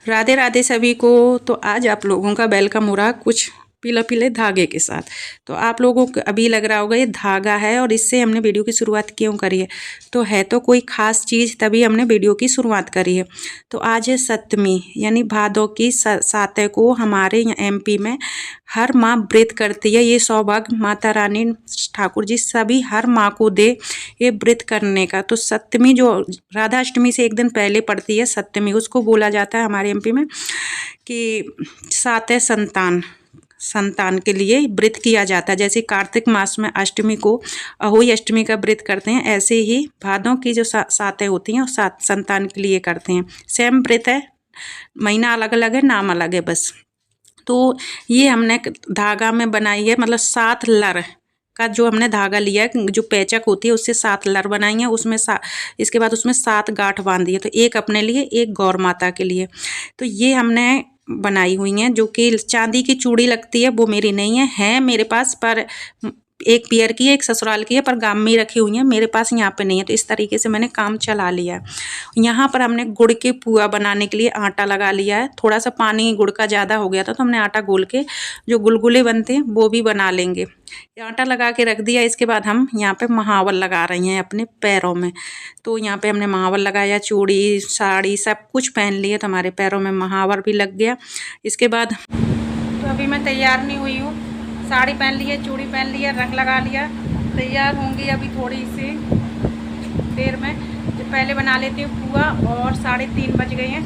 राधे राधे सभी को। तो आज आप लोगों का वेलकम हो रहा कुछ पीले पीले धागे के साथ। तो आप लोगों को अभी लग रहा होगा ये धागा है और इससे हमने वीडियो की शुरुआत क्यों करी है। तो है तो कोई ख़ास चीज़ तभी हमने वीडियो की शुरुआत करी है। तो आज है सप्तमी यानी भादों की सातवें को हमारे यहाँ एमपी में हर माँ व्रत करती है। ये सौभाग्य माता रानी ठाकुर जी सभी हर माँ को दे ये व्रत करने का। तो सप्तमी जो राधा अष्टमी से एक दिन पहले पड़ती है सप्तमी, उसको बोला जाता है हमारे एमपी में कि सातवें संतान के लिए व्रत किया जाता है। जैसे कार्तिक मास में अष्टमी को अहोई अष्टमी का व्रत करते हैं, ऐसे ही भादों की जो सातें होती हैं वो सात संतान के लिए करते हैं। सेम व्रत है, महीना अलग अलग है, नाम अलग है बस। तो ये हमने धागा में बनाई है, मतलब 7 लर का जो हमने धागा लिया है, जो पैचक होती है उससे 7 लर बनाई है। उसमें इसके बाद उसमें 7 गांठ बांधी है। तो एक अपने लिए, एक गौर माता के लिए। तो ये हमने बनाई हुई हैं, जो कि चांदी की चूड़ी लगती है, वो मेरी नहीं है मेरे पास, पर एक पियर की है, एक ससुराल की है, पर गाम में ही रखी हुई है, मेरे पास यहाँ पे नहीं है। तो इस तरीके से मैंने काम चला लिया। यहाँ पर हमने गुड़ के पुआ बनाने के लिए आटा लगा लिया है। थोड़ा सा पानी गुड़ का ज़्यादा हो गया था तो हमने आटा घोल के जो गुलगुले बनते हैं वो भी बना लेंगे। आटा लगा के रख दिया। इसके बाद हम यहाँ पे महावर लगा रही हैं अपने पैरों में। तो यहाँ पे हमने महावर लगाया, चूड़ी साड़ी सब कुछ पहन लिए, तो हमारे पैरों में महावर भी लग गया। इसके बाद तो अभी मैं तैयार नहीं हुई हूँ, साड़ी पहन ली है, चूड़ी पहन लिया, रंग लगा लिया, तैयार होंगी अभी थोड़ी सी देर में। तो पहले बना लेती हूँ पुआ और 3:30 बज गए हैं।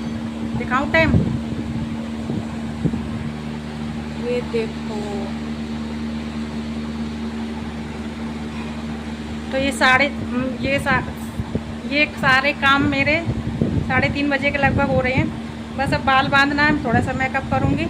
दिखाऊँ टाइम, ये देखो। तो ये सारे काम मेरे 3:30 बजे के लगभग हो रहे हैं। बस अब बाल बांधना है, थोड़ा सा मेकअप करूँगी।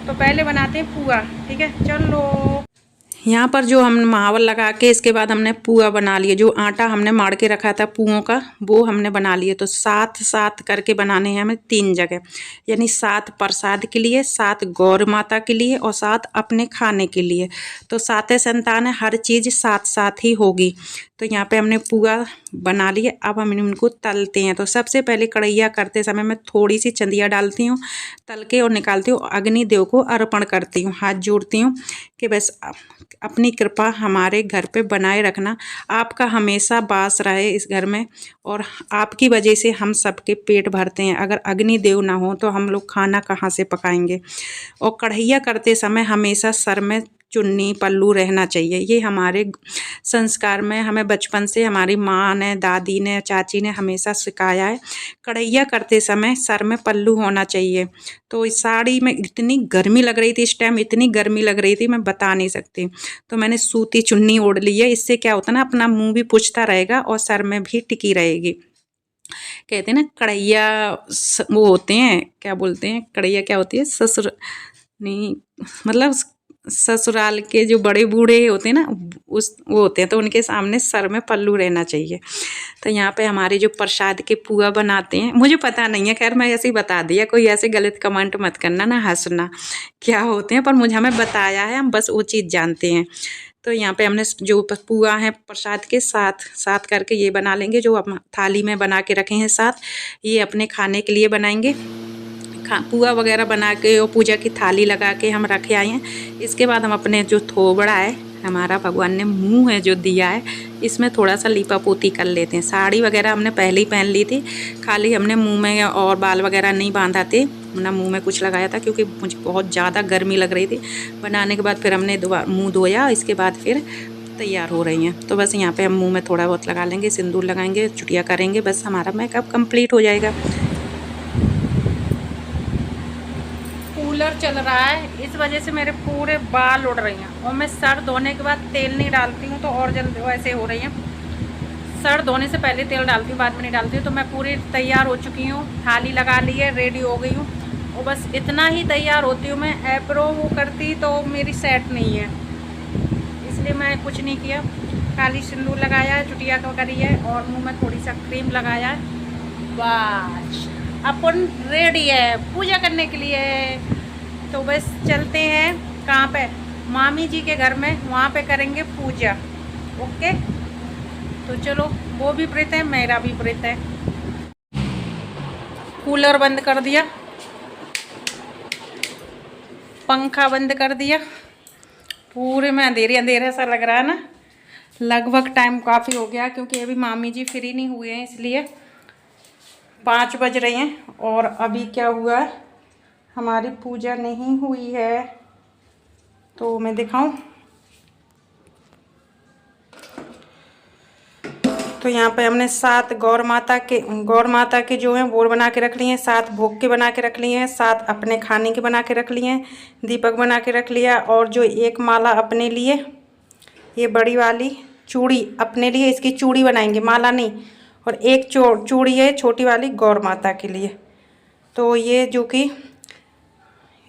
तो पहले बनाते हैं पुआ, ठीक है चलो। यहाँ पर जो हम महावर लगा के इसके बाद हमने पुआ बना लिए। जो आटा हमने माड़ के रखा था पुओं का वो हमने बना लिए। तो 7 करके बनाने हैं हमें 3 जगह, यानी 7 प्रसाद के लिए, 7 गौर माता के लिए और 7 अपने खाने के लिए। तो 7 संतान है, हर चीज़ 7 ही होगी। तो यहाँ पे हमने पुआ बना लिए। अब हम इनको तलते हैं। तो सबसे पहले कढ़ैया करते समय मैं थोड़ी सी चंदिया डालती हूँ, तल के और निकालती हूँ, अग्निदेव को अर्पण करती हूँ, हाथ जोड़ती हूँ कि बस अपनी कृपा हमारे घर पे बनाए रखना, आपका हमेशा वास रहे इस घर में, और आपकी वजह से हम सबके पेट भरते हैं। अगर अग्निदेव ना हो तो हम लोग खाना कहाँ से पकाएंगे। और कढ़ैया करते समय हमेशा सर में चुन्नी पल्लू रहना चाहिए। ये हमारे संस्कार में हमें बचपन से हमारी माँ ने, दादी ने, चाची ने हमेशा सिखाया है। कढ़ैया करते समय सर में पल्लू होना चाहिए। तो इस साड़ी में इतनी गर्मी लग रही थी, इस टाइम इतनी गर्मी लग रही थी मैं बता नहीं सकती। तो मैंने सूती चुन्नी ओढ़ ली है। इससे क्या होता है ना, अपना मुँह भी पुछता रहेगा और सर में भी टिकी रहेगी। कहते हैं ना कढ़ैया वो होते हैं, क्या बोलते हैं, कढ़ैया क्या होती है, ससुर नहीं, मतलब ससुराल के जो बड़े बूढ़े होते हैं ना, वो होते हैं, तो उनके सामने सर में पल्लू रहना चाहिए। तो यहाँ पे हमारे जो प्रसाद के पुआ बनाते हैं, मुझे पता नहीं है, खैर मैं ऐसे ही बता दिया, कोई ऐसे गलत कमेंट मत करना ना, हंसना क्या होते हैं, पर मुझे हमें बताया है, हम बस वो चीज़ जानते हैं। तो यहाँ पे हमने जो पुआ है प्रसाद के 7 करके ये बना लेंगे। जो हम थाली में बना के रखे हैं 7, ये अपने खाने के लिए बनाएंगे। पुआ वगैरह बना के और पूजा की थाली लगा के हम रखे आए हैं। इसके बाद हम अपने जो थोबड़ा है, हमारा भगवान ने मुंह है जो दिया है, इसमें थोड़ा सा लीपा पोती कर लेते हैं। साड़ी वगैरह हमने पहले ही पहन ली थी, खाली हमने मुंह में और बाल वगैरह नहीं बांधा थे, ना मुंह में कुछ लगाया था, क्योंकि मुझे बहुत ज़्यादा गर्मी लग रही थी। बनाने के बाद फिर हमने मुँह धोया, इसके बाद फिर तैयार हो रही हैं। तो बस यहाँ पे हम मुँह में थोड़ा बहुत लगा लेंगे, सिंदूर लगाएंगे, चुटिया करेंगे, बस हमारा मेकअप कंप्लीट हो जाएगा। कूलर चल रहा है, इस वजह से मेरे पूरे बाल उड़ रही हैं। और मैं सर धोने के बाद तेल नहीं डालती हूँ तो और जल्दी वैसे हो रही हैं। सर धोने से पहले तेल डालती हूँ, बाद में नहीं डालती हूँ। तो मैं पूरी तैयार हो चुकी हूँ, थाली लगा ली है, रेडी हो गई हूँ। और बस इतना ही तैयार होती हूँ मैं। एब्रो वो करती तो मेरी सेट नहीं है, इसलिए मैं कुछ नहीं किया, खाली सिंदूर लगाया है, चुटिया करी है और मुँह में थोड़ी सा क्रीम लगाया है। बस अपन रेडी है पूजा करने के लिए। तो बस चलते हैं, कहाँ पे, मामी जी के घर में, वहाँ पे करेंगे पूजा। ओके, तो चलो, वो भी व्रत है, मेरा भी व्रत है। कूलर बंद कर दिया, पंखा बंद कर दिया। पूरे में अंधेरे अंधेरे सा लग रहा है ना। लगभग टाइम काफ़ी हो गया क्योंकि अभी मामी जी फ्री नहीं हुए हैं, इसलिए 5 बज रहे हैं। और अभी क्या हुआ है, हमारी पूजा नहीं हुई है, तो मैं दिखाऊं। तो यहाँ पे हमने 7 गौर माता के जो हैं वो बना के रख लिए हैं, 7 भोग के बना के रख लिए हैं, 7 अपने खाने के बना के रख लिए हैं, दीपक बना के रख लिया। और जो एक माला अपने लिए, ये बड़ी वाली चूड़ी अपने लिए, इसकी चूड़ी बनाएंगे, माला नहीं। और एक चूड़ी है छोटी वाली गौर माता के लिए। तो ये जो कि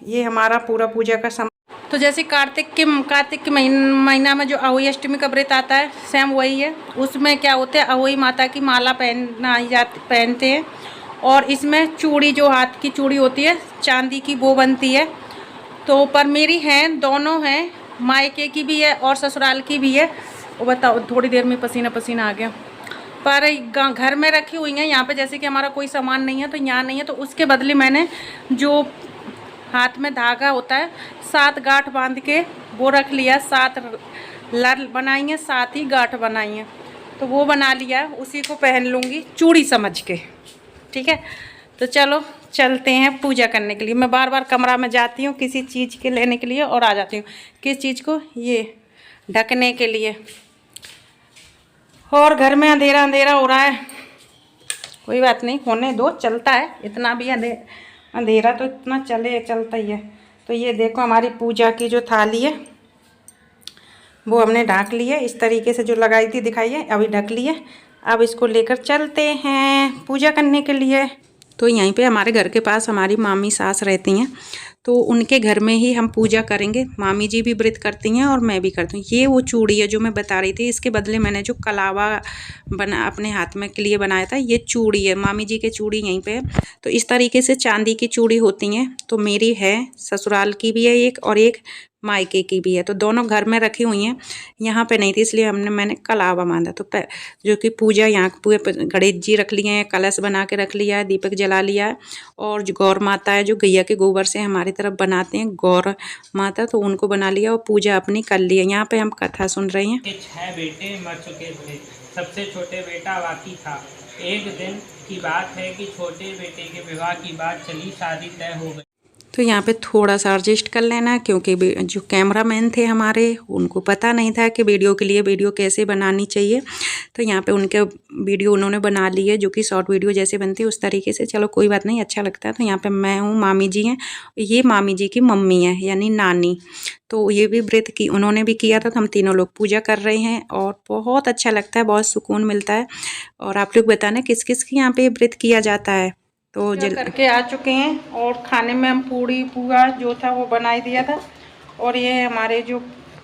ये हमारा पूरा पूजा का सम। तो जैसे कार्तिक के महीना में जो अहोई अष्टमी का व्रत आता है, सेम वही है। उसमें क्या होता है, अहोई माता की माला पहनते हैं। और इसमें चूड़ी, जो हाथ की चूड़ी होती है चांदी की, वो बनती है। तो पर मेरी हैं, दोनों हैं, मायके की भी है और ससुराल की भी है। वो बताओ, थोड़ी देर में पसीना पसीना आ गया। पर घर में रखी हुई हैं यहाँ पे, जैसे कि हमारा कोई सामान नहीं है तो यहाँ नहीं है, तो उसके बदले मैंने जो हाथ में धागा होता है 7 गांठ बांध के वो रख लिया। 7 लर बनाई हैं, 7 ही गांठ बनाई हैं, तो वो बना लिया, उसी को पहन लूँगी चूड़ी समझ के। ठीक है, तो चलो चलते हैं पूजा करने के लिए। मैं बार बार कमरा में जाती हूँ किसी चीज़ के लेने के लिए और आ जाती हूँ। किस चीज़ को? ये ढकने के लिए। और घर में अंधेरा अंधेरा हो रहा है, कोई बात नहीं, होने दो, चलता है। इतना भी अंधेरा तो इतना चलता ही है। तो ये देखो हमारी पूजा की जो थाली है वो हमने ढक ली है, इस तरीके से जो लगाई थी दिखाई है, अभी ढक ली है। अब इसको लेकर चलते हैं पूजा करने के लिए। तो यहीं पे हमारे घर के पास हमारी मामी सास रहती हैं, तो उनके घर में ही हम पूजा करेंगे। मामी जी भी व्रत करती हैं और मैं भी करती हूँ। ये वो चूड़ी है जो मैं बता रही थी, इसके बदले मैंने जो कलावा अपने हाथ में के लिए बनाया था, ये चूड़ी है। मामी जी के चूड़ी यहीं पे है। तो इस तरीके से चांदी की चूड़ी होती हैं। तो मेरी है, ससुराल की भी है एक, और एक मायके की भी है। तो दोनों घर में रखी हुई हैं, यहाँ पे नहीं थी, इसलिए मैंने कलावा बांधा। तो जो कि पूजा यहाँ पूरे गणेश जी रख लिए हैं, कलश बना के रख लिया है, दीपक जला लिया है। और जो गौर माता है, जो गैया के गोबर से हमारी तरफ बनाते हैं गौर माता, तो उनको बना लिया और पूजा अपनी कर ली है। यहाँ पे हम कथा सुन रहे हैं। 6 बेटे मर चुके थे, सबसे छोटे बेटा बाकी था। एक दिन की बात है कि छोटे बेटे के विवाह की बात चली, शादी तय हो गई। तो यहाँ पे थोड़ा सा एडजस्ट कर लेना, क्योंकि जो कैमरामैन थे हमारे, उनको पता नहीं था कि वीडियो के लिए वीडियो कैसे बनानी चाहिए। तो यहाँ पे उनके वीडियो उन्होंने बना ली है, जो कि शॉर्ट वीडियो जैसे बनती है उस तरीके से। चलो कोई बात नहीं, अच्छा लगता है। तो यहाँ पे मैं हूँ, मामी जी हैं, ये मामी जी की मम्मी है यानी नानी। तो ये भी व्रत की उन्होंने भी किया था, तो हम तीनों लोग पूजा कर रहे हैं और बहुत अच्छा लगता है, बहुत सुकून मिलता है। और आप लोग बताना किस किस के यहाँ पे व्रत किया जाता है। तो करके आ चुके हैं और खाने में हम पूड़ी पुआ जो था वो बना दिया था। और ये हमारे जो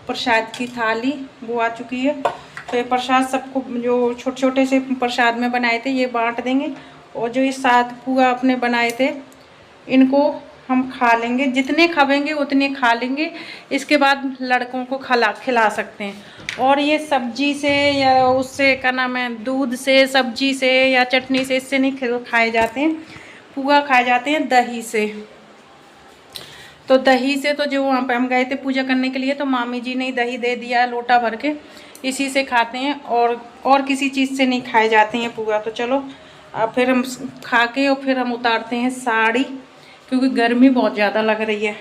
प्रसाद की थाली वो आ चुकी है। तो ये प्रसाद सबको, जो छोटे छोटे से प्रसाद में बनाए थे, ये बांट देंगे। और जो ये 7 पुआ अपने बनाए थे, इनको हम खा लेंगे, जितने खावेंगे उतने खा लेंगे। इसके बाद लड़कों को खिला सकते हैं। और ये सब्जी से या उससे क्या नाम है, दूध से, सब्जी से या चटनी से, इससे नहीं खाए जाते हैं। पुआ खाए जाते हैं दही से। तो दही से, तो जो वहाँ पे हम गए थे पूजा करने के लिए, तो मामी जी ने दही दे दिया लोटा भर के, इसी से खाते हैं। और किसी चीज़ से नहीं खाए जाते हैं पुआ। तो चलो अब फिर हम खा के और फिर हम उतारते हैं साड़ी, क्योंकि गर्मी बहुत ज़्यादा लग रही है।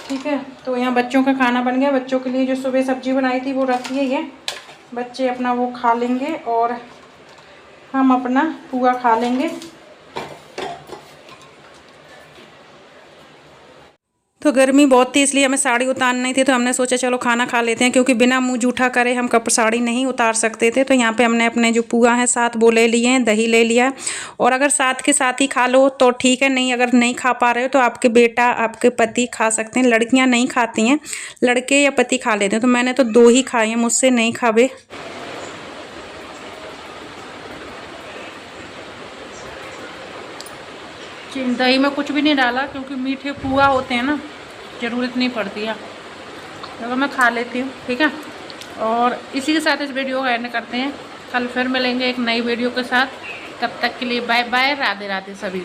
ठीक है, तो यहाँ बच्चों का खाना बन गया। बच्चों के लिए जो सुबह सब्जी बनाई थी वो रखी है, ये बच्चे अपना वो खा लेंगे और हम अपना पुआ खा लेंगे। तो गर्मी बहुत थी, इसलिए हमें साड़ी उतारनी थी। तो हमने सोचा चलो खाना खा लेते हैं, क्योंकि बिना मुंह जूठा करे हम साड़ी नहीं उतार सकते थे। तो यहाँ पे हमने अपने जो पुआ है 7 वो ले लिए हैं, दही ले लिया। और अगर साथ के साथ ही खा लो तो ठीक है, नहीं अगर नहीं खा पा रहे हो तो आपके बेटा, आपके पति खा सकते हैं। लड़कियाँ नहीं खाती हैं, लड़के या पति खा लेते हैं। तो मैंने तो 2 ही खाए हैं, मुझसे नहीं खावे। दही में कुछ भी नहीं डाला, क्योंकि मीठे पुआ होते हैं ना, ज़रूरत नहीं पड़ती है। तो मैं खा लेती हूँ। ठीक है, और इसी के साथ इस वीडियो का एंड करते हैं। कल फिर मिलेंगे एक नई वीडियो के साथ। तब तक के लिए बाय बाय, राधे राधे सभी।